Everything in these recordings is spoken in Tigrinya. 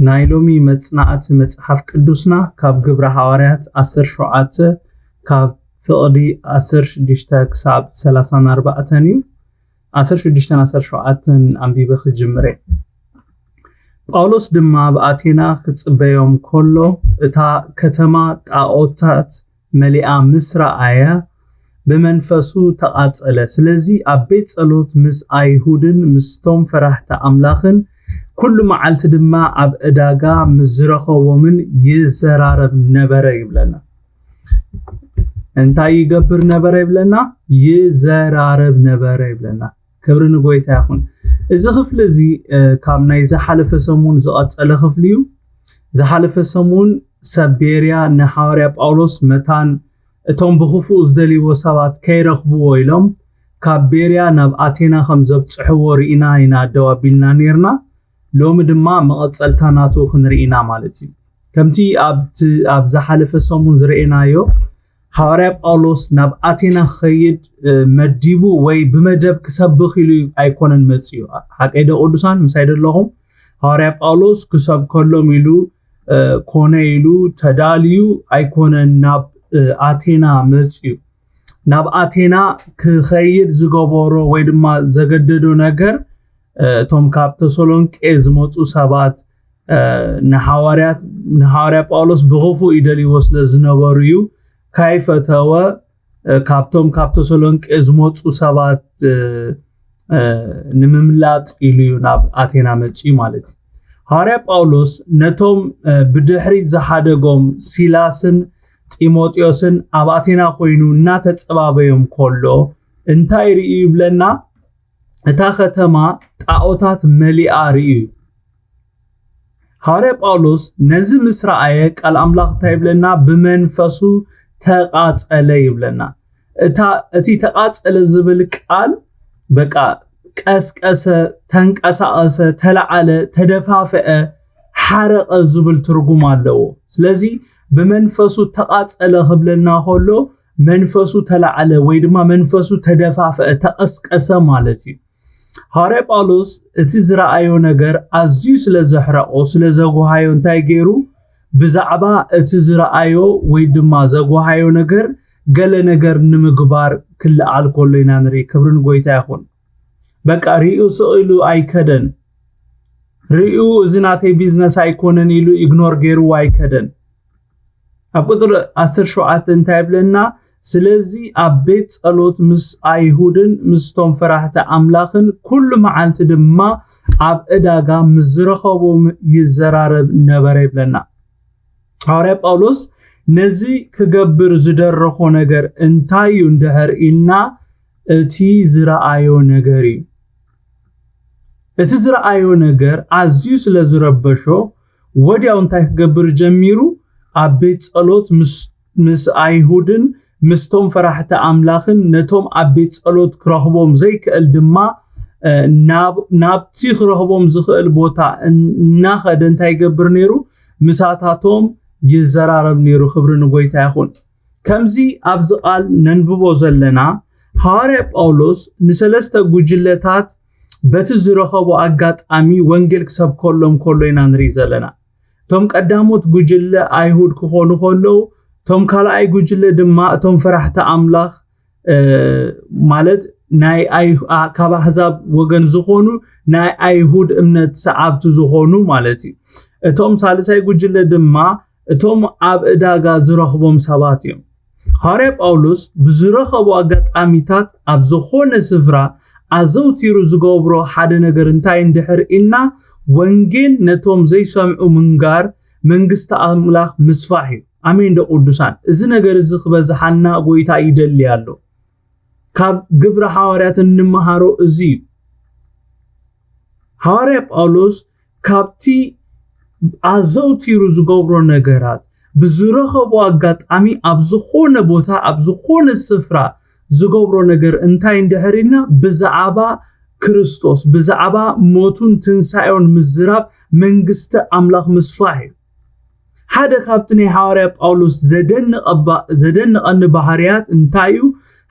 ናይሎሚ መጽናእቲ መጽሓፍ ቅዱስና ካብ ግብረ ሃዋርያት 17 ካብ ፍቕዲ 16 ክሳብ 34 እዩ 16-17 አንቢበ ክጅምረ ጳውሎስ ድማ በአቴና ክጽበዮም ኮሎ እታ ከተማ ጣዖታት መሊኣ ምስራአያ በመንፈሱ ተቃጸለ ስለዚ አቤት ጸሎት ምስ አይሁድን ምስቶም ፈራህተ አምላኽን ኩሉ መዓልቲ ድማ አብ እዳጋ ምዝረኸቦምን ይዘራረብ ነበረ ይብለና እንታይ ይገብር ነበረ ይብለና ይዘራረብ ነበረ ይብለና ክብር ንጎይታ ይኹን እዚ ክፍል እዚ ካብ ናይ ዝሓለፈ ሰሙን ዝቐጸለ ክፍል እዩ ዝሓለፈ ሰሙን ሰቤርያ ንሐዋርያ ጳውሎስ መታን እቶም ብኽፉእ ዝደልይዎ ሰባት ከይረኽብዎ ኢሎም ካብ ቤርያ ናብ አቴና ከም ዘብጽሕዎ ርኢና ኢና ደዋቢልና ነርና ሎሚ ድማ መቐጸልታ ናቱ ክንርኢና ማለት እዩ ከምቲ ኣብ ዝሓለፈ ሰሙን ዝርኢናዮ ሐዋርያ ጳውሎስ ናብ አቴና ኸይድ መዲቡ ወይ ብመደብ ክሰብኽ ኢሉ ኣይኮነን መጽዩ ሓቀይደ ቅዱሳን ምሳይ ደለኹም ሐዋርያ ጳውሎስ ክሰብከሎም ኢሉ ኮነ ኢሉ ተዳልዩ ኣይኮነን ናብ አቴና መጽዩ ናብ አቴና ክኸይድ ዝገበሮ ወይ ድማ ዘገደዶ ነገር ቶም ካብ ተሰሎንቄ ዝመጹ ሰባት ንሐዋርያ ጳውሎስ ብኽፉ ይደልይዎ ስለ ዝነበሩ እዩ ካይፈተወ ካብቶም ካብ ተሰሎንቄ ዝመጹ ሰባት ንምምላጥ ኢሉ ናብ አቴና መጽዩ ማለት እዩ ሐዋርያ ጳውሎስ ነቶም ብድሕሪት ዝሓደጎም ሲላስን ጢሞቴዎስን ኣብ አቴና ኮይኑ እናተጸባበዮም ኮሎ እንታይ ርኢ ይብለና እታ ከተማ ጣዖታት መሊኣ ርኢ ሐዋርያ ጳውሎስ ነዚ ምስራአየ ቃል አምላኽ ታይብለና ብመንፈሱ ተቃጸለ ይብለና እቲ ተቃጸለ ዝብል ቃል በቃ ቀስቀሰ ተንቀሳቀሰ ተለዓለ ተደፋፈአ ሓረቀ ዝብል ትርጉም ኣለዎ ስለዚ በመንፈሱ ተቃጸለ ክብለና ሆሎ መንፈሱ ተለዓለ ወይ ድማ መንፈሱ ተደፋፈአ ተቀስቀሰ ማለት እዩ ሐዋርያ ጳውሎስ እቲ ዝረአዮ ነገር ኣዝዩ ስለ ዘሕረቆ ስለ ዘጓሃዮ እንታይ ገይሩ ብዛዕባ እቲ ዝረአዮ ወይ ድማ ዘጓሃዮ ነገር ገለ ነገር ንምግባር ክልዓል ኮሎ ኢና ንርኢ ክብርን ጎይታ ይኹን በቃ ሪኡ ስኢሉ ኣይከደን ሪኡ ዝናተይ ቢዝነስ ኣይኮነን ኢሉ ኢግኖር ገይሩ ኣይከደን ኣብ ቁጥር 17 እንታይ ብለና ስለዚ አቤት ጸሎት ምስ አይሁድን ምስቶም ፈራህተ አምላኽን ኩሉ መዓልቲ ድማ ኣብ እዳጋ ምዝረኸቦም ይዘራረብ ነበረ ይብለና ሐዋርያ ጳውሎስ ነዚ ክገብር ዝደረኾ ነገር እንታይ እንድሕር ኢልና እቲ ዝረአዮ ነገር እዩ እቲ ዝረአዮ ነገር ኣዝዩ ስለ ዝረበሾ ወዲያው እንታይ ክገብር ጀሚሩ አቤት ጸሎት ምስ አይሁድን ምስቶም ፈራህተ አምላኽን ነቶም አቤት ጸሎት ክረኽቦም ዘይክእል ድማ ናብቲ ክረኽቦም ዝኽእል ቦታ እናኸደ እንታይ ይገብር ነይሩ ምሳታቶም ይዘራረብ ነይሩ ክብሪ ንጎይታ ይኹን ከምዚ ኣብዚ ቃል ነንብቦ ዘለና ሐዋርያ ጳውሎስ ንሰለስተ ጉጅለታት በቲ ዝረኸቦ አጋጣሚ ወንጌል ክሰብከሎም ኮሎ ኢና ንርኢ ዘለና ቶም ቀዳሞት ጉጅለ አይሁድ ክኾኑ ኮለው ቶም ካልኣይ ጉጅለ ድማ ቶም ፈራህተ አምላኽ ማለት ናይ ካብ አሕዛብ ወገን ዝኾኑ ናይ አይሁድ እምነት ሰዓብቲ ዝኾኑ ማለት እዩ እቶም ሳልሳይ ጉጅለ ድማ እቶም ኣብ እዳጋ ዝረኽቦም ሰባት እዮም ሐዋርያ ጳውሎስ ብዝረኸቦ አጋጣሚታት ኣብ ዝኾነ ስፍራ ኣዘውቲሩ ዝገብሮ ሓደ ነገር እንታይ እንድሕር ኢልና ወንጌል ነቶም ዘይሰምዑ ምንጋር መንግስቲ አምላኽ ምስፋሕ እዩ አሜን ደቅዱሳን እዚ ነገር እዚ ክበዝሓልና ጎይታ ይደሊ ያሎ ካብ ግብረ ሃዋርያት እንመሃሮ እዚ ሐዋርያ ጳውሎስ ካብቲ ኣዘውቲሩ ዝገብሮ ነገራት ብዝረኸቦ አጋጣሚ ኣብ ዝኾነ ቦታ ኣብ ዝኾነ ስፍራ ዝገብሮ ነገር እንታይ እንድሕርና ብዛዕባ ክርስቶስ ብዛዕባ ሞቱን ትንሳኤውን ምዝራብ መንግስቲ አምላኽ ምስፋሕ እዩ ሓደ ካብቲ ናይ ሐዋርያ ጳውሎስ ዘደንቐኒ ባህርያት እንታይ እዩ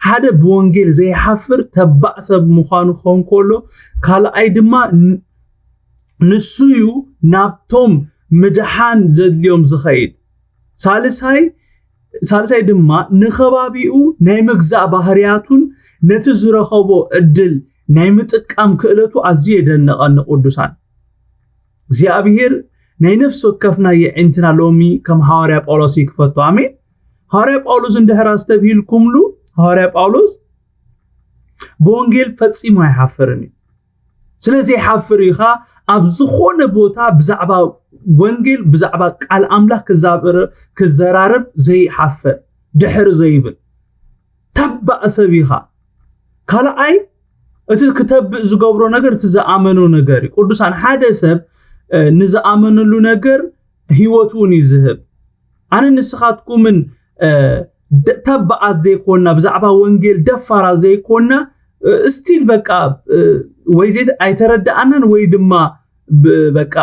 ሓደ ብወንጌል ዘይሓፍር ተባዕ ሰብ ምዃኑ ኾን ኮሎ ካልኣይ ድማ ንሱዩ ናብቶም ምድሓን ዘድልዮም ዝኸይድ ሳልሳይ ድማ ንኸባቢኡ ናይ ምግዛእ ባህርያቱን ነቲ ዝረኸቦ ዕድል ናይ ምጥቃም ክእለቱ ኣዝዩ የደንቐኒ ቅዱሳን እግዚአብሔር ናይ ነፍስ ወከፍና የዕንትና ሎሚ ከም ሃዋርያ ጳውሎስ ይክፈቱ አሜን ሃዋርያ ጳውሎስ እንድሕር አስተብሂልኩምሉ ሃዋርያ ጳውሎስ በወንጌል ፈጽሞ አይሐፍርኒ ስለዚህ ይሐፍር ይኻ ኣብ ዝኾነ ቦታ ብዛዕባ ወንጌል ብዛዕባ ቃል አምላክ ክዘራርብ ዘይሐፍር ድሕር ዘይብል ተባእ ሰብ ይኻ ካልኣይ እቲ ክተብእ ዝገብሮ ነገር እቲ ዝኣመኖ ነገር ቅዱሳን ሓደ ሰብ ንዝኣመነሉ ነገር ህይወቱን ይዝህብ ኣነ ንስኻትኩምን ተባኣት ዘይኮና ብዛዕባ ወንጌል ደፋራ ዘይኮና ስቲል በቃ ወይ ዘይት ኣይተረዳኣናን ወይ ድማ በቃ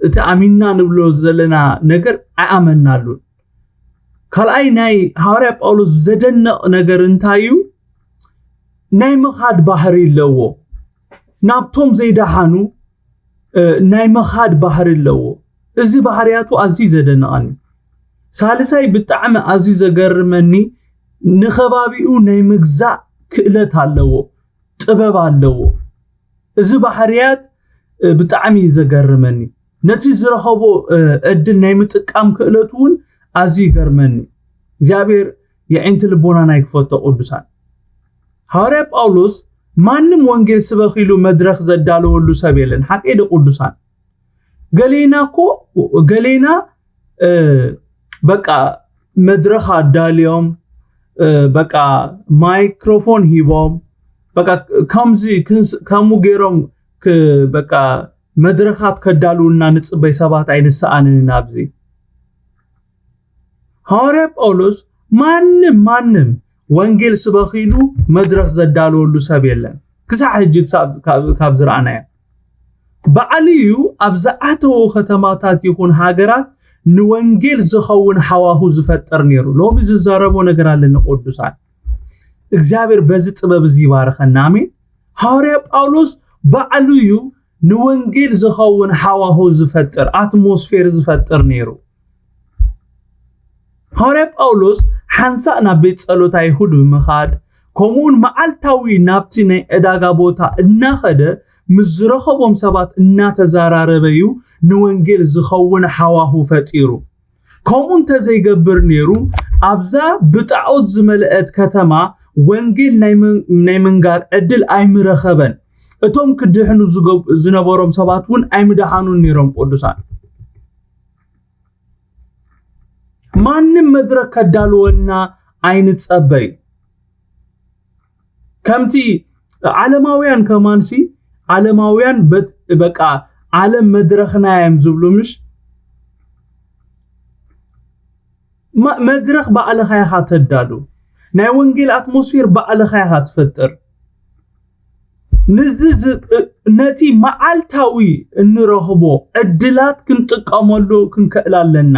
እቲ ኣሚንና ንብሎ ዘለና ነገር ኣኣመናሉ ካልኣይ ናይ ሃዋርያ ጳውሎስ ዘደነቕ ነገር እንታዩ ናይ መኻድ ባህሪ ኣለዎ ናብቶም ዘይዳሓኑ ናይ መኻድ ባህሪ ኣለዎ እዚ ባህርያቱ ኣዝዩ ዘደነቐኒ ሳልሳይ ብጣዕሚ ኣዝዩ ዘገርመኒ ንኸባቢኡ ናይ ምግዛእ ክእለት ኣለዎ ጥበብ ኣለዎ እዚ ባህርያት ብጣዕሚ ዘገርመኒ ነቲ ዝረኸቦ ዕድል ናይ ምጥቃም ክእለቱን ኣዝዩ ይገርመኒ እግዚአብሔር የዕንቲ ልቦናና ይክፈቶ ቅዱሳን ሃዋርያ ጳውሎስ ማንም ወንጌል ስበኺሉ መድረኽ ዘዳለወሉ ሰብ የለን ሓቀይደ ቅዱሳን ገሌና በቃ መድረኽ አዳልዮም በቃ ማይክሮፎን ሂቦም በቃ ከምኡ ገይሮም በቃ መድረኻት ከዳሉና ንጽበይ ሰባት ኣይንስኣንን ናብዚ ሃዋርያ ጳውሎስ ማንም ወንጌል ስበኺሉ መድረኽ ዘዳለወሉ ሰብ የለን ክሳዕ ሕጂ ካብ ዝረኣናዮ በዓልዩ ኣብ ዝኣተዎ ከተማታት ይኹን ሃገራት ንወንጌል ዝኸውን ሓዋሁ ዝፈጠር ነይሩ ሎሚ ዝዛረቦ ነገር ኣለኒ ቅዱሳን እግዚአብሔር በዚ ጥበብ እዚ ይባርከና አሜን ሃዋርያ ጳውሎስ በዓልዩ ንወንጌል ዝኸውን ሓዋሁ ዝፈጠር ኣትሞስፌር ዝፈጠር ነይሩ ሃዋርያ ጳውሎስ ሓንሳእ ናብ ቤት ጸሎት ኣይሁድ ብምኻድ ከምኡን መዓልታዊ ናብቲ ናይ ዕዳጋ ቦታ እናኸደ ምዝረኸቦም ሰባት እናተዘራረበዩ ንወንጌል ዝኸውን ሓዋሁ ፈጢሩ ከምኡን ተዘይገብር ነይሩ ኣብዛ ብጣዖት ዝመልአት ከተማ ወንጌል ናይ ምንጋር ዕድል ኣይምረኸበን እቶም ክድሕኑ ዝነበሮም ሰባት እውን ኣይምድሓኑን ነይሮም ቅዱሳን ማንም መድረክ ከዳልወና ኣይንጸበይ ከምቲ ዓለማውያን ከማንሲ ዓለማውያን በቃ ዓለም መድረኽና እዮም ዝብሉምሽ መድረኽ ባዕልኻ ኢኻ ተዳሉ ናይ ወንጌል ኣትሞስፌር ባዕልኻ ኢኻ ትፈጥር ነቲ መዓልታዊ እንረኽቦ ዕድላት ክንጥቀመሉ ክንክእል ኣለና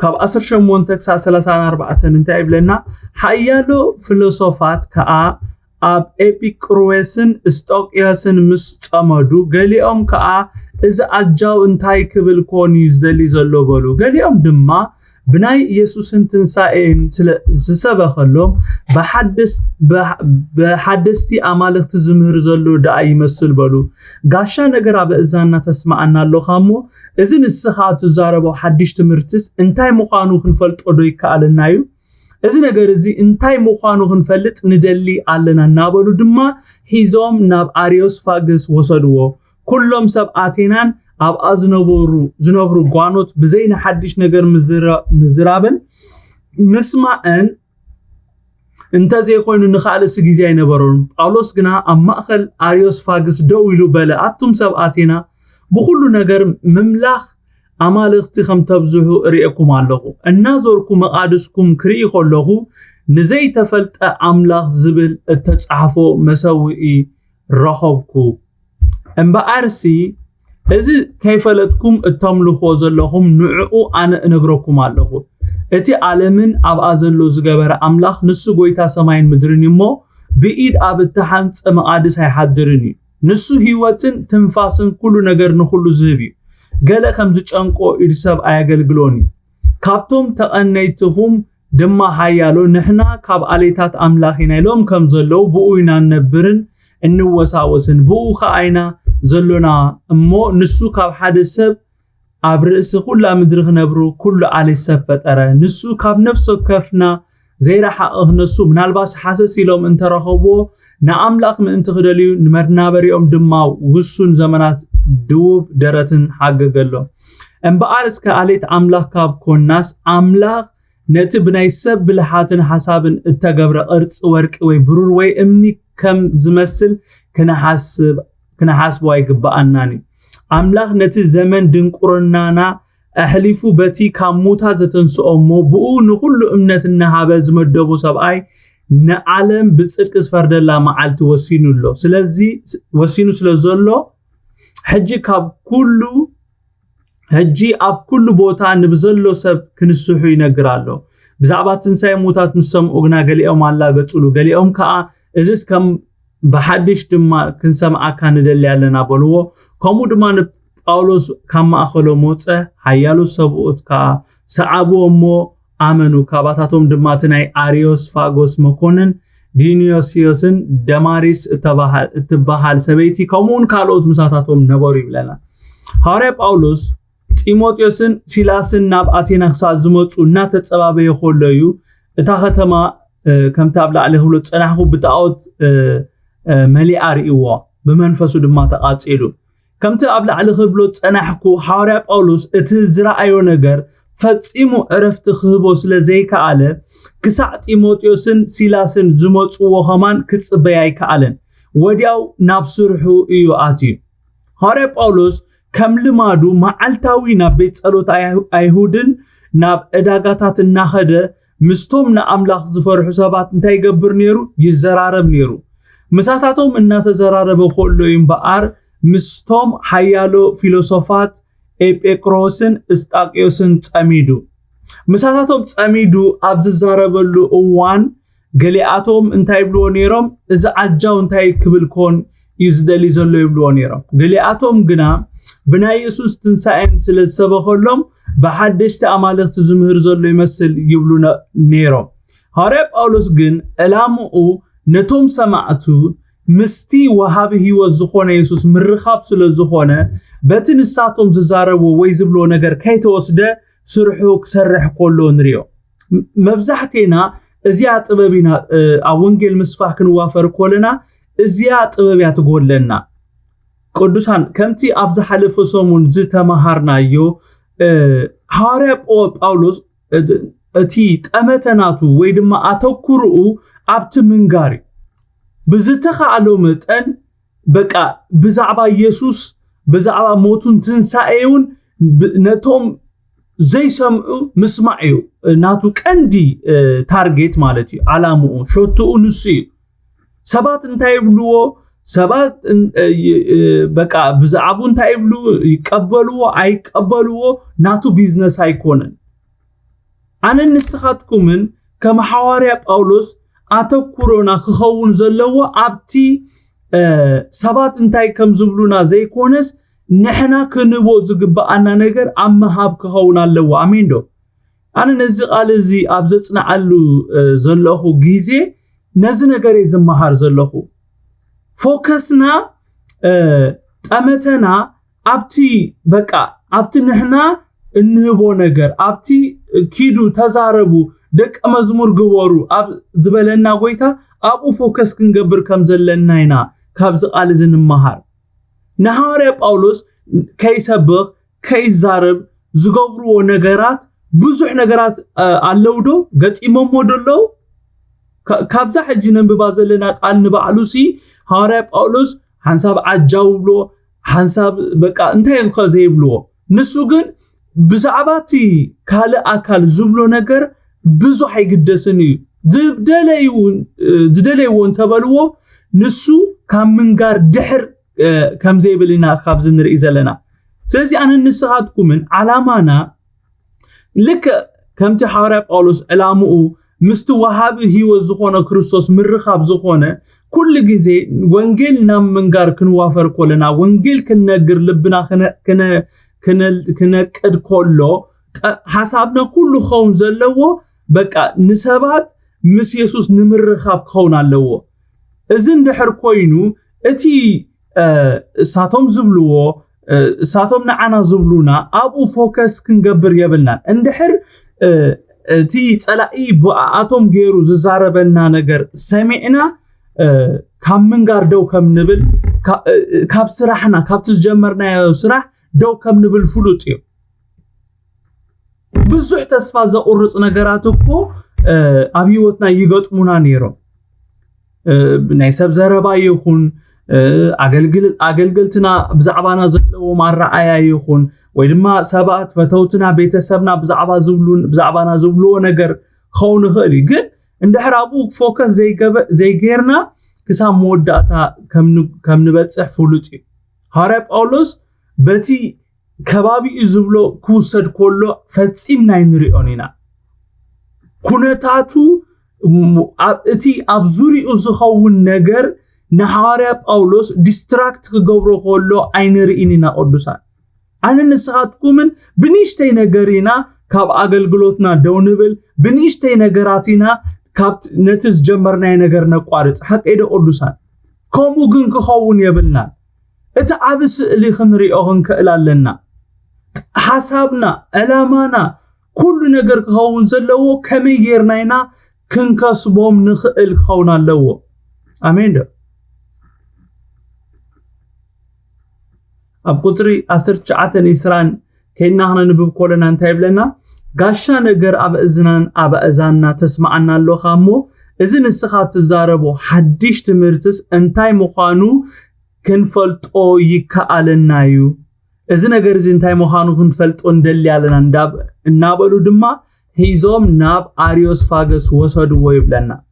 ካብ 18 ክሳብ 34 እንታይ ይብለና ሓያሎ ፊሎሶፋት ከዓ ኣብ ኤፒክሮስን ስጦቅያስን ምስ ጸመዱ ገሊኦም ከዓ እዚ ኣጃው እንታይ ክብል ኮን ይዝደሊ ዘሎ በሉ ገሊኦም ድማ ብናይ ኢየሱስን ትንሳኤን ዝሰበኸሎም በሓደስቲ ኣማልክቲ ዝምህር ዘሎ ዳኣ ይመስል በሉ ጋሻ ነገር ኣብ እዛና ተስማዓና ኣለኻሞ እዚ ንስኻ ትዛረቦ ሓድሽ ትምህርትስ እንታይ ምዃኑ ክንፈልጦ ዶ ይከኣለናዩ እዚ ነገር እዚ እንታይ ምዃኑ ክንፈልጥ ንደሊ ኣለና እናበሉ ድማ ሂዞም ናብ ኣርዮስፋግስ ወሰድዎ ኩሎም ሰብ ኣቴናን ኣብ ዝነብሩ ጓኖት ብዘይና ሓድሽ ነገር ምዝራብን ምስማዕን እንተዘይኮይኑ ንኻልስ ግዜ ኣይነበሮን ጳውሎስ ግና ኣብ ማእኸል ኣርዮስፋግስ ደው ኢሉ በለ ኣቱም ሰብ ኣቴና ብኩሉ ነገር ምምላኽ ኣማልክቲ ከም ተብዝሑ ርኢኩም ኣለኹ እናዞርኩ መቃድስኩም ክርኢ ከለኹ ንዘይተፈልጠ ኣምላኽ ዝብል እተጻሕፎ መሰውኢ ረኸብኩ እምበኣርሲ እዚ ከይፈለጥኩም እተምልኾ ዘለኹም ንዕኡ ኣነ እነግረኩም ኣለኹ እቲ ዓለምን ኣብኣ ዘሎ ዝገበረ ኣምላኽ ንሱ ጎይታ ሰማይን ምድርን እሞ بإيد أبتحان مقادس هاي حدرني نسو هيوتن تنفاسن كل نجر نخلو زهبي قال خمزج أنكو إرساب آيقل قلوني كابتم تقنيتهم دما حيالو نحنا كاب عليتات أملاخينا لهم كم زلو بقوينا نبرن إنو وساوسن بقو خاينا زلونا أمو نسو كاب حادثب أبرئس كل مدرخ نبرو كل علي السبت أرى نسو كاب نفسه كفنا زي راح نسو من الباس حاسس لهم انت رخبو نعملاق من انت خدليو نمرنا بريهم دما وسون زمانات دوب درتن حاجة قلو ام بارس كاليت عملاق كاب كون ناس عملاق نتبنا يسب بلحاتن حسابن التقبر ارتس ورك وي برور وي امني كم زمسل كنا حاسب واي قبقاناني عملاق نتي زمن دنقرنانا أحلفوا بتي كموتا زتنسو أمو بقو نخلو أمنتنا هابا زمدبو سبعي نعلم بتصدق فرد الله معالت وسينو اللو سلازي وسينو سلازولو حجي أب كل بوتا نبزلو سب كنسوحو ينقرالو بزعبات تنساي موتات مسام أغنا قالي أم الله قتلو قالي أم كا إزيس كم بحدش دما كنسامع كان دلي علينا بلوو كمو دما ጳውሎስ ከማእኸሎ ሞጸ ሓያሉ ሰብኡት ካ ሰዓቦሞ አመኑ ካባታቶም ድማትናይ አሪዮስ ፋጎስ መኮንን ዲኒዮስዮስን ደማሪስ እትባሃል ሰበይቲ ከመውን ካልኦት ምሳታቶም ነበሩ ይብለና ሃዋርያ ጳውሎስ ጢሞቴዎስን ሲላስን ናብ አቴና ክሳዝመጹ እና ተጸባበየ ኾለዩ እታ ከተማ ከምታ ኣብላዕሊ ህብሎ ጸናሑ ብጣዖት መሊአርኢዎ በመንፈሱ ድማ ተቃጺሉ كمت قبل على خبلو تصنحكو حواري باولوس اتزرعيو نجر فتصيمو عرفت خبوس لزيك على كساع تيموتيوسن سيلاسن زموصو وهمان كصبياي كالن ودياو نابسرحو ايو اتي حواري باولوس كم لمادو معلتاوي نابيت صلوت ايهودن ناب اداغاتات ناخده مستومنا املاخ زفرحو سبات انت يغبر نيرو يزرارب نيرو مساتاتهم ان تزراربو خلو يمبار مستوم حيالو فيلسوفات إبيقروسن استاقيوسن تأميدو مساتاتهم تأميدو أبز زاربلو أوان قلياتهم انتاي بلو نيرم إذا عجاو انتاي كبلكون يزدلي زلو يبلو نيرم قلياتهم قنا بنا يسوس تنساين سلسبخو لهم بحدشت أماليخ تزمهر زلو يمثل يبلو نيرم هارب أولوس قن ألامو نتوم سمعتو مستي وهابه هو الزخونة يسوس مرخاب سل الزخونة باتن الساطم ززاربو ويزبلو نجر كيتو وسده سرحوك سرح كله نريو مبزحتنا ازيات طبابينا اوانجيل مسفاح كنوافر كلنا ازيات طبابيات تقول لنا قدوسان كمتي ابزح لفسومون زتمهارنا يو حارب او باولوس اتي تأمتناتو ويدما اتوكرؤو ابت منغاري بزتخ على متن بقى بزعبا يسوس بزعبا موتون تنسايون نتوم زي سمعو مسمعيو ناتو كندي تارجت مالتي علامو شوتو نسي سبات انتاي بلو سبات بقى بزعبو انتاي بلو يقبلو اي قبلو ناتو بيزنس هيكونن انا نسخاتكمن كما حواري باولوس أتوكرونا خخون زلوا أبتي سبات انتاي كم زبلونا زي كونس نحنا كنبو زقبا أنا نجر أما هاب خخون اللوا أمين دو أنا نزق على زي أبزتنا علو زلوه جيزي نزل نجري زمهار زلوه فوكسنا تأمتنا أبتي بقى أبتي نحنا النهبو نجر أبتي كيدو تزاربو دك مزمور جوارو أب زبالنا قويتا أبو فوكس كنجبر كم زلنا كابز قال زين مهار نهار باولوس كيس بغ كيس زارب زغبرو نجارات بزح نجارات علودو قد إمام مودلو كابز حجنا ببازلنا قال نبعلوسي هار باولوس حنساب عجاولو حنساب بقى انتهي خزيبلو نسوغن بزعباتي كاله أكل زبلو نجار بزو حيقدسني زدليون تبلو نسو كم منقار دحر كم زي بلنا خابز نرئي زلنا سلزي أنا نسخاتكم من علامانا لك كم تحارب أولوس علامو مستوهاب هيو زخونة كريستوس مرخاب زخونة كل جزء وانجيل نام منجار كنوافر كلنا وانجيل كنجر لبنا كنا كد كله حسابنا كله خون زلوا بقى نسبات مس يسوس نمرخاب خون علوه إذن دحر كوينو اتي ساتم زبلوه ساتم نعنا زبلونا أبو فوكس كنجبر يبلنا اندحر تي تلاقي بأتوم غيرو ززاربنا نجر سمعنا كم من قردو كم نبل كاب سرحنا كاب تجمرنا يا سرح دو كم نبل فلوتيو بزح تسفى زقرص نجراتكو أبيوتنا يقطمونا نيرو نيسب زربا يكون أجلجلتنا بزعبنا زلوا مع الرعاية يكون ويدما سبات فتوتنا بيتسبنا بزعبنا زبلو نجر خون خالي جد عند حرابو فوكس زي غيرنا كسام موداتا كم نبتصح فلوتي هارب أولوس بتي كبابي إزبلو كوسد كله فتسيمنا ينريونينا كونتاتو اتي أبزوري أزخون نجر نهارب أولوس ديستراكت كجبرو خلو عينرينينا قدوسان أنا نسخاتكمن بنيشتي نجارينا كاب أجلجلوتنا دونبل بنيشتي نجاراتنا كاب نتس جمرنا نجارنا قارص حق إيدا قدوسان كمو جن كخون يبلنا اتعبس اللي خنريوهن كإلالنا حسابنا ألامنا كل نجار كخون زلوا كم يجرناينا كنكسبهم نخل خونا لوا آمين ده أب قطري أسر شعاتن إسران كينا هنا نبب كلنا نتعب لنا قاشا نجر أب أزاننا تسمعنا اللو خامو إذن السخات الزاربو حديش تمرتس انتاي مخانو كنفلت أو يكالنايو إذن نجر انتاي مخانو كنفلت اندلي على النابلو دما هيزوم ناب آريوس فاغس وصدو ويبلنا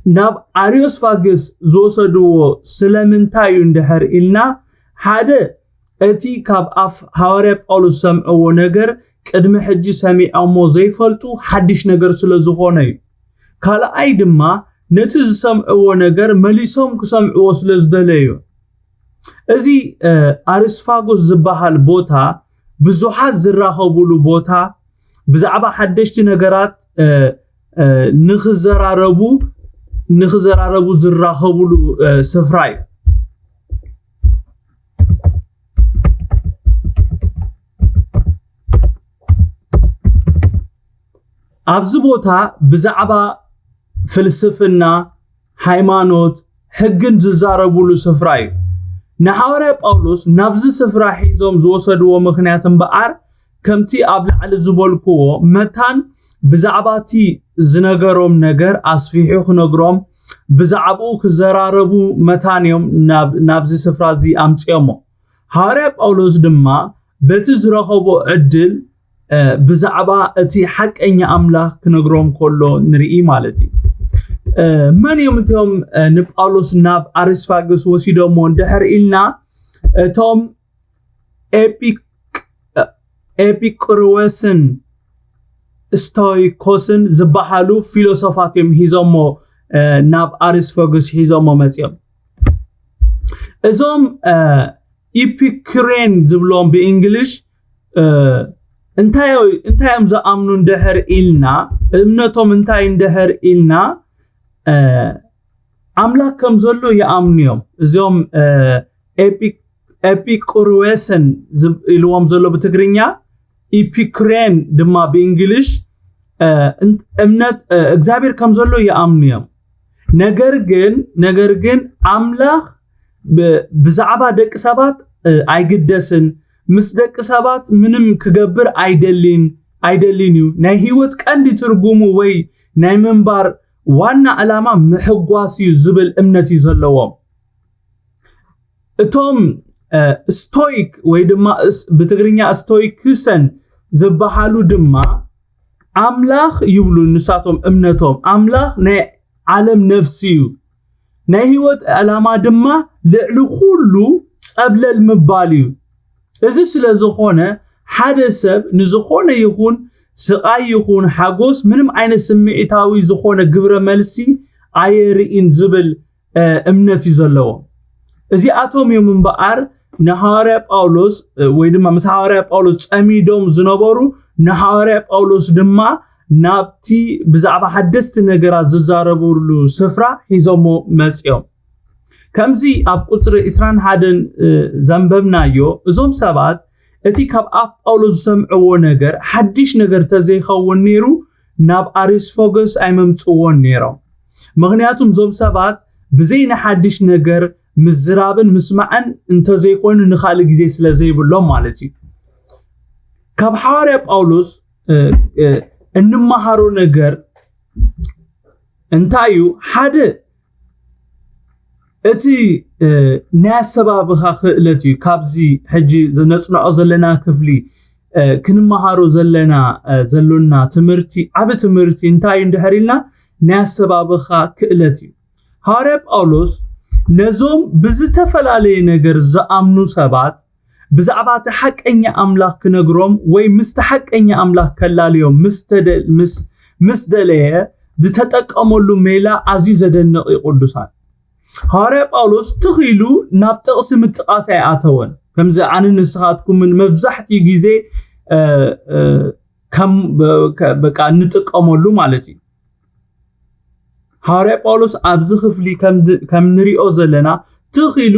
ناب آريوس فاغس زوصدو سلمنتايو اندهر إلنا حدا اتي كاب اف هاوريب أولو سمعو نجر قدم حجي سامي أمو زيفلتو حدش نجر سلزخوني كالا اي دما نتز سمعو نجر مليسوم كسمعو سلزدليو ازي آريوس فاغس زباها البوتا بزوحات زراخبولو بوتا بزعبا حدشت نجرات نخزراربو زراخبولو سفراي أبزبوتا بزعبا فلسفنا هايمانوت حقن ززاربولو سفراي نحاوري باولوس نابز سفرا حيزوم زوصدو مخنياتن بقار كمتي أبلع لزبولكو متان بزعباتي زنگروم نگر أصفيحيو خنگروم بزعبو خزراربو متانيوم نابز سفرا زي أمتيومو هاري باولوس دما بتزرخبو عدل بزعبا اتي حق اني أملاخ خنگروم كله نرئي مالتي من يومتهم نبقالوس ناب أريسفاغس وسيدومون دحر إلنا توم إبيكروسن ستويكوسن زبحالو فيلوسوفاتيم هيزومو ناب أريسفاغس هيزومو مزيوم إزوم إبيكرين زبلون بإنجليش انتايم زامنون دحر إلنا امنتهم انتايم دحر إلنا أملاك كم زلوا يأمنيهم زيهم إبيكروسن اللي زلوا بتقرينيا إبيكرين دما بإنجليش امنت إجابير كم زلوا يأمنيهم نجرجن أملاك بزعبا دك سبات أيقدسن مس دك سبات منم كجبر أيدلينيو نهيوت كاندي ترجمو وي نايمنبار وانا علامة محقواسي زبل امنتي زلوام اتوم ستويك ويدما بتغرينيا ستويكسن زبحالو دما أملاخ يبلو نساتهم امنتهم أملاخ نا عالم نفسيو نا هيوت علامة دما لعلو خلو تقبل المباليو إذا سلازخونه حدا سب نزخونه يكون ስቃይ ይኹን ሓጎስ ምንም ዓይነት ስምዒታዊ ዝኾነ ግብረ መልሲ ኣየርኢን ዝብል እምነት ይዘለዎ እዚኣቶም እዮም እምበኣር ንሐዋርያ ጳውሎስ ወይ ድማ ምስ ሐዋርያ ጳውሎስ ጸሚዶም ዝነበሩ ንሐዋርያ ጳውሎስ ድማ ናብቲ ብዛዕባ ሓደስቲ ነገራት ዝዛረብሉ ስፍራ ሒዞሞ መጽኦም ከምዚ ኣብ ቁጥሪ 21 ዘንበብናዮ እዞም ሰባት እቲ ካብ ኣፍ ጳውሎስ ዝሰምዕዎ ነገር ሓድሽ ነገር ተዘይኸውን ነይሩ ናብ ኣሪስፎጎስ ኣይመምጽዎን ነይሮም ምክንያቱም ዞም ሰባት ብዘይና ሓድሽ ነገር ምዝራብን ምስማዕን እንተዘይኮኑ ንኻሊ ግዜ ስለዘይብሎም ማለት እዩ ካብ ሐዋርያ ጳውሎስ እንመሃሮ ነገር እንታዩ ሓደ እቲ ናሰባብኻ ክእለት እዩ ካብዚ ሕጂ ዝነጽንዖ ዘለና ክፍሊ ክንመሃሮ ዘሎና ትምህርቲ ዓብ ትምህርቲ እንታይ እንድሕሪልና ናሰባብኻ ክእለት እዩ ሐዋርያ ጳውሎስ ነዞም ብዝተፈላለየ ነገር ዝኣምኑ ሰባት ብዛዕባ ተሐቀኛ ኣምላኽ ክነግሮም ወይ ምስተሐቀኛ ኣምላኽ ከላልዮም ምስደለየ ዝተጠቀመሉ ሜላ ኣዝዩ ዘደንቕ ቅዱሳን ሐዋርያ ጳውሎስ ትኺሉ ናብ ጥቕሲ ምጥቃስ ኣይኣተወን ከምዚ ኣነ ንስኻትኩም መብዛሕትኡ ግዜ በቃ ንጥቀመሉ ማለት እዩ ሐዋርያ ጳውሎስ ኣብዚ ክፍሊ ከም ንሪኦ ዘለና ትኺሉ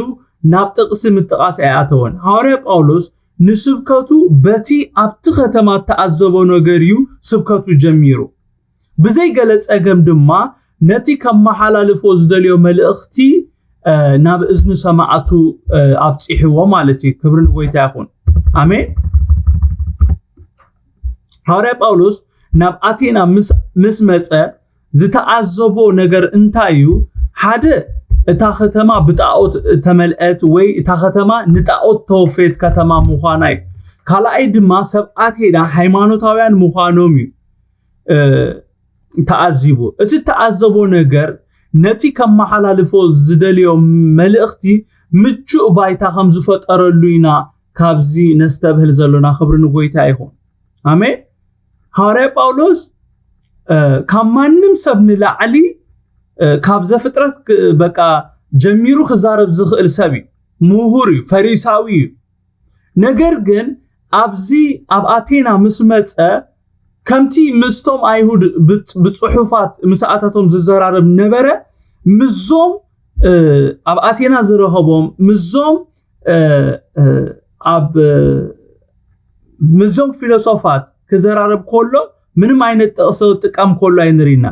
ናብ ጥቕሲ ምጥቃስ ኣይኣተወን ሐዋርያ ጳውሎስ ንስብከቱ በቲ ኣብቲ ከተማ ተኣዘቦ ነገር እዩ ስብከቱ ጀሚሩ ብዘይ ገለ ጸገም ድማ ነቲ ከመሓላልፎ ዝደልዮ መልእኽቲ ናብ እዝኒ ሰማዕቱ ኣብጽሕዎ ማለት እዩ ክብርን ጎይታ ይኹን ኣሜን ሐዋርያ ጳውሎስ ናብ ኣቴና ምስ መጸ ዝተኣዘቦ ነገር እንታይ እዩ ሓደ እታ ከተማ ብጣዖት ተመልአት ወይ እታ ከተማ ንጣዖት ተወፈት ከተማ ምዃና እዩ ካልኣይ ድማ ሰብኣት ሄዳ ሃይማኖታውያን ምዃኖም እዩ ተኣዚቡ እቲ ተኣዘቦ ነገር ነቲ ከመሓላልፎ ዝደልዮ መልእኽቲ ምቹእ ባይታ ከም ዝፈጠረሉ ኢና ካብዚ ነስተብህል ዘሎና ክብርን ጎይታ ይኹን ኣሜን ሐዋርያ ጳውሎስ ካብ ማንም ሰብ ንላዕሊ ካብ ዘፍጥረት በቃ ጀሚሩ ክዛረብ ዝኽእል ሰብ እዩ ምሁር እዩ ፈሪሳዊ እዩ ነገር ግን ኣብዚ ኣብ ኣቴና ምስ መጸ ከምቲ ምስቶም ኣይሁድ ብጽሑፋት ምስኣታቶም ዝዘራረብ ነበረ ምዞም ኣብ ኣቴና ዝረኸቦም ምዞም ፊሎሶፋት ክዘራረብ ከሎ ምንም ዓይነት ጥቕሲ ጥቀም ከሎ ኣይንሪና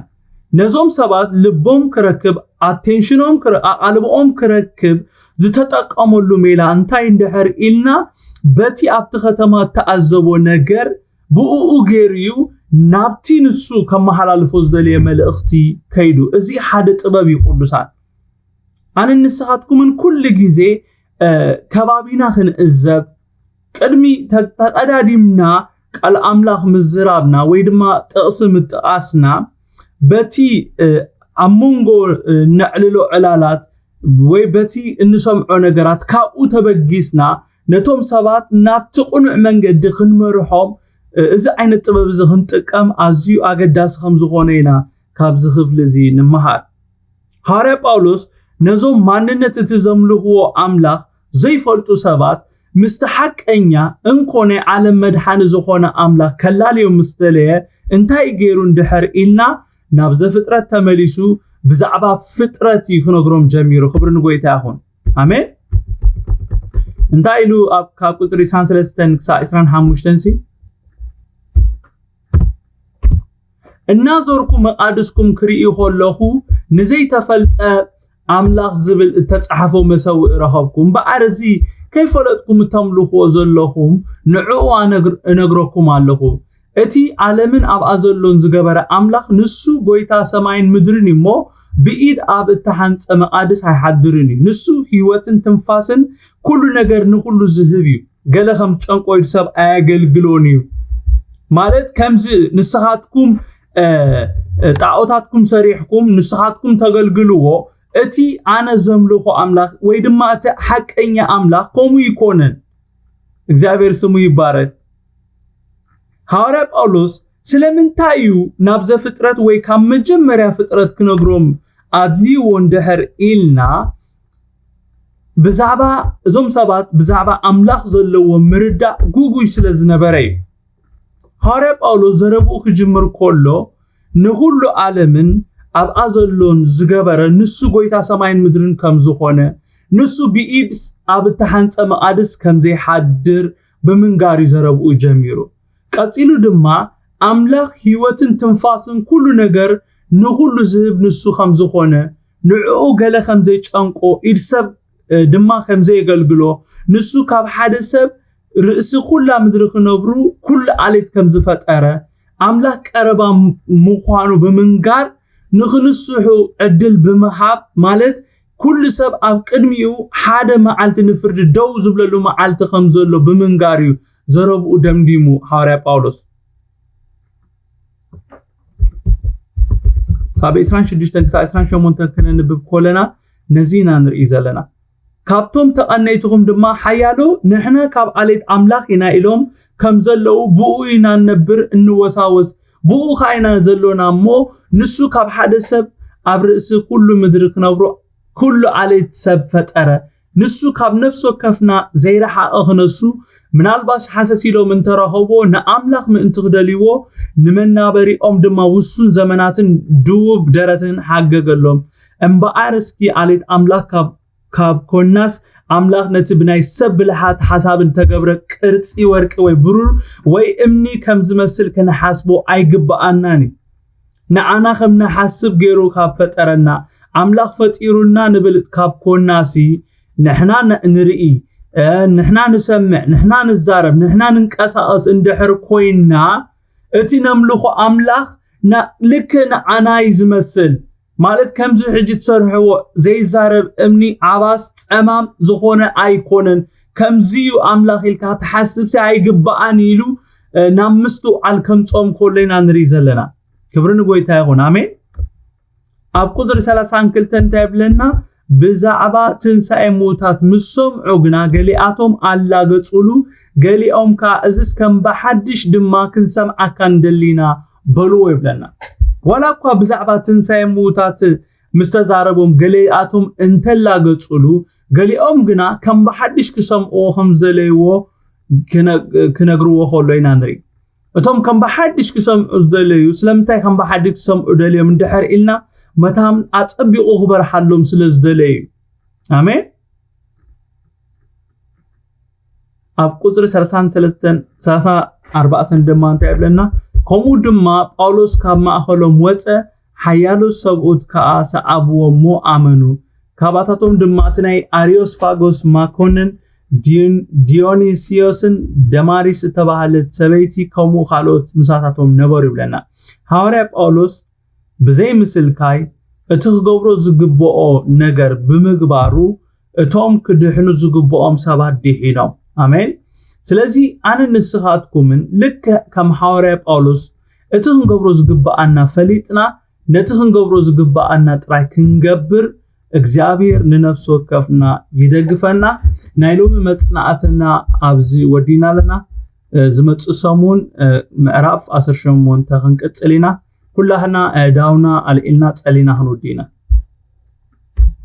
ነዞም ሰባት ልቦም ክረክብ ኣቴንሽኖም ኣqalብኦም ክረክብ ዝተጠቀመሉ ሜላ እንታይ እንድሕር ኢልና በቲ ኣብቲ ከተማ ተኣዘቦ ነገር ብኡኡ ገይሩ ናብቲ ንሱ ከመሓላልፎ ዝደልየ መልእኽቲ ከይዱ እዚ ሓደ ጥበብ ይቅዱሳን ኣነ ንስኻትኩምን ኩሉ ግዜ ከባቢና ክንዕዘብ ቅድሚ ተቀዳዲምና ቃል ኣምላኽ ምዝራብና ወይ ድማ ጥቕሲ ምጥቃስና በቲ ኣሞንጎ ነዕልሎ ዕላላት ወይ በቲ እንሰምዖ ነገራት ካብኡ ተበጊስና ነቶም ሰባት ናብቲ ቁኑዕ መንገዲ ክንመርሖም እዚ ዓይነት ጥበብ እዚ ክንጥቀም ኣዝዩ ኣገዳሲ ከም ዝኾነ ኢና ካብዚ ክፍሊ እዚ ንመሃር ሐዋርያ ጳውሎስ ነዞም ማንነት እቲ ዘምልኽዎ ኣምላኽ ዘይፈልጡ ሰባት ምስተሐቀኛ እንኮነ ዓለም መድሓኒ ዝኾነ ኣምላኽ ከላልዮም ምስተለየ እንታይ ገይሩ እንድሕር ኢልና ናብ ዘፍጥረት ተመሊሱ ብዛዕባ ፍጥረት ክነግሮም ጀሚሩ ክብርን ጎይታ ይኹን ኣሜን እንታይ ኢሉ ካብ ቁጥሪ 23 ክሳብ 25 እናዞርኩ መቃድስኩም ክርኢ ከለኹ ንዘይተፈልጠ ኣምላኽ ዝብል ተጻሕፎ መሰውእ ረኸብኩም በኣርዚ ከይፈለጥኩም ተምልኽዎ ዘለኹም ንዕኡ እነግረኩም ኣለኹ እቲ ዓለምን ኣብ ኣዘሎን ዝገበረ ኣምላኽ ንሱ ጎይታ ሰማይን ምድርን እሞ ብኢድ ኣብ እተሓንጸ መቃድስ ኣይሓድርን እዩ ንሱ ህይወትን ትንፋስን ኩሉ ነገር ንኩሉ ዝህብ እዩ ገለ ከም ጨንቆይድ ሰብ ኣያገልግሎን እዩ ማለት ከምዚ ንስኻትኩም ጣዖታትኩም ሰሪሕኩም ንስኻትኩም ተገልግልዎ እቲ ኣነ ዘምልኾ ኣምላኽ ወይ ድማ እቲ ሓቀኛ ኣምላኽ ከምኡ ይኮነን እግዚአብሔር ስሙ ይባረክ ሐዋርያ ጳውሎስ ስለምንታዩ ናብ ዘፍጥረት ወይ ካብ መጀመርያ ፍጥረት ክነግሮም ኣድልይዎ እንድሕር ኢልና ብዛዕባ እዞም ሰባት ብዛዕባ ኣምላኽ ዘለዎ ምርዳእ ጉጉይ ስለ ዝነበረ እዩ ሃዋርያ ጳውሎስ ዘረብኡ ክጅምር ከሎ ንኹሉ ዓለምን ኣብ ኣዘሎን ዝገበረ ንሱ ጎይታ ሰማይን ምድርን ከም ዝኾነ ንሱ ብኢድ ኣብ ተሓንጸ መቃድስ ከም ዘይሓድር ብምንጋር ዘረብኡ ጀሚሩ ቀፂሉ ድማ ኣምላኽ ህይወትን ትንፋስን ኩሉ ነገር ንኹሉ ዝህብ ንሱ ከም ዝኾነ ንዕኡ ገለ ከም ዘይጨንቆ ኢድ ሰብ ድማ ከም ዘይገልግሎ ንሱ ካብ ሓደ ሰብ ርእሲ ኩላ ምድሪ ክነብሩ ኩሉ ዓሌት ከም ዝፈጠረ ኣምላኽ ቀረባ ምዃኑ ብምንጋር ንኽንስሑ ዕድል ብምሃብ ማለት ኩሉ ሰብ ኣብ ቅድሚኡ ሓደ መዓልቲ ንፍርዲ ደው ዝብለሉ መዓልቲ ከም ዘሎ ብምንጋር እዩ ዘረብኡ ደምዲሙ ሃዋርያ ጳውሎስ ካብ 26-28 ክነንብብ ኮለና ነዚና ንርኢ ዘለና ካብቶም ተቐነይትኩም ድማ ሓያሎ ንሕና ካብ ዓሌት ኣምላኽ ኢና ኢሎም ከም ዘለው ብኡ ኢና ነብር እንወሳወስ ብኡ ኻይና ዘሎና እሞ ንሱ ካብ ሓደ ሰብ ኣብ ርእሲ ኩሉ ምድሪ ክነብሩ ኩሉ ዓሌት ሰብ ፈጠረ ንሱ ካብ ነፍሶ ከፍና ዘይረሓቐ ክነሱ ምናልባሽ ሓሰሲሎም እንተረኸቦ ንኣምላኽ ምእንቲ ክደልይዎ ንመናበሪኦም ድማ ውሱን ዘመናትን ድውብ ደረትን ሓገገሎም እምበኣር እስኪ ዓሌት ኣምላኽ ካብ ኮናስ ኣምላኽ ነቲ ብናይ ሰብ ብልሓት ሓሳብን ተገብረ ቅርፂ ወርቂ ወይ ብሩር ወይ እምኒ ከም ዝመስል ከነሓስቦ ኣይግባኣናኒ ንዓና ከም ነሓስብ ገይሩ ካብ ፈጠረና ኣምላኽ ፈጢሩና ንብል ካብ ኮናሲ ንሕና ንርኢ ንሕና ንሰምዕ ንሕና ንዛረብ ንሕና ንንቀሳቐስ እንድሕር ኮይና እቲ ነምልኾ ኣምላኽ ልክ ንዓናይ ዝመስል ማለት ከምዚ ሕጂ ትሰርሕዎ ዘይዛረብ እምኒ ዓባስ ጸማም ዝኾነ ኣይኮነን ከምዚዩ ኣምላኽ ኢልካ ተሓስብሲ ኣይግባኣን ኢሉ ናብ ምስቱ ኣልከምጾም ኮለና ንርኢ ዘለና ክብሪ ንጎይታ ይኹን ኣሜን ኣብ ቁጥሪ 32 እንታይ ብለና ብዛዕባ ትንሣኤ ሙታት ምሰምዑ ግና ገሊኣቶም ኣላገጹሉ ገሊኦም ካ እዝስ ከም በሓድሽ ድማ ክንሰምዓካ እንደሊና በልዎ ይብለና ወላ እኳ ብዛዕባ ትንሣኤ ሙታት ምስተዛረቦም ገሊኣቶም እንተላገጹሉ ገሊኦም ግና ከም በሓድሽ ክሰምዑ ከም ዘለይዎ ክነግርዎ ከሎይና ንርኢ እቶም ከም በሓድሽ ክሰምዑ ዝደለዩ ስለምንታይ ከም በሓድሽ ክሰምዑ ደልዮም እንድሕር ኢልና መታም ኣጸቢቑ ክበርሓሎም ስለ ዝደለዩ ኣሜን ኣብ ቁጥሪ 33-34 ድማ እንታይ ብለና ከምኡ ድማ ጳውሎስ ካብ ማእኸሎም ወፀ ሓያሎ ሰብኡት ከዓ ሰዓብዎሞ ኣመኑ ካባታቶም ድማ እቲ ናይ አሪዮስፋጎስ ማኮንን ዲዮኒስዮስን ደማሪስ ተባሃለት ሰበይቲ ከምኡ ካልኦት ምሳታቶም ነበሩ ይብለና ሃዋርያ ጳውሎስ ብዘይ ምስልካይ እቲ ክገብሮ ዝግብኦ ነገር ብምግባሩ እቶም ክድሕኑ ዝግብኦም ሰባት ዲሒኖም ኣሜን ስለዚ ኣነ ንስኻትኩምን ልክ ከም ሃዋርያ ጳውሎስ እቲ ክንገብሮ ዝግብኣና ፈሊጥና ነቲ ክንገብሮ ዝግብኣና ጥራይ ክንገብር እግዚአብሔር ንነፍስ ወከፍና ይደግፈና ናይ ሎሚ መጽናዕትና ኣብዚ ወዲና ለና ዝመጽእ ሰሙን ምዕራፍ 18 ክንቅጽልና ኩላህና ዳውና አልኢልና ጸሊና ክንወዲና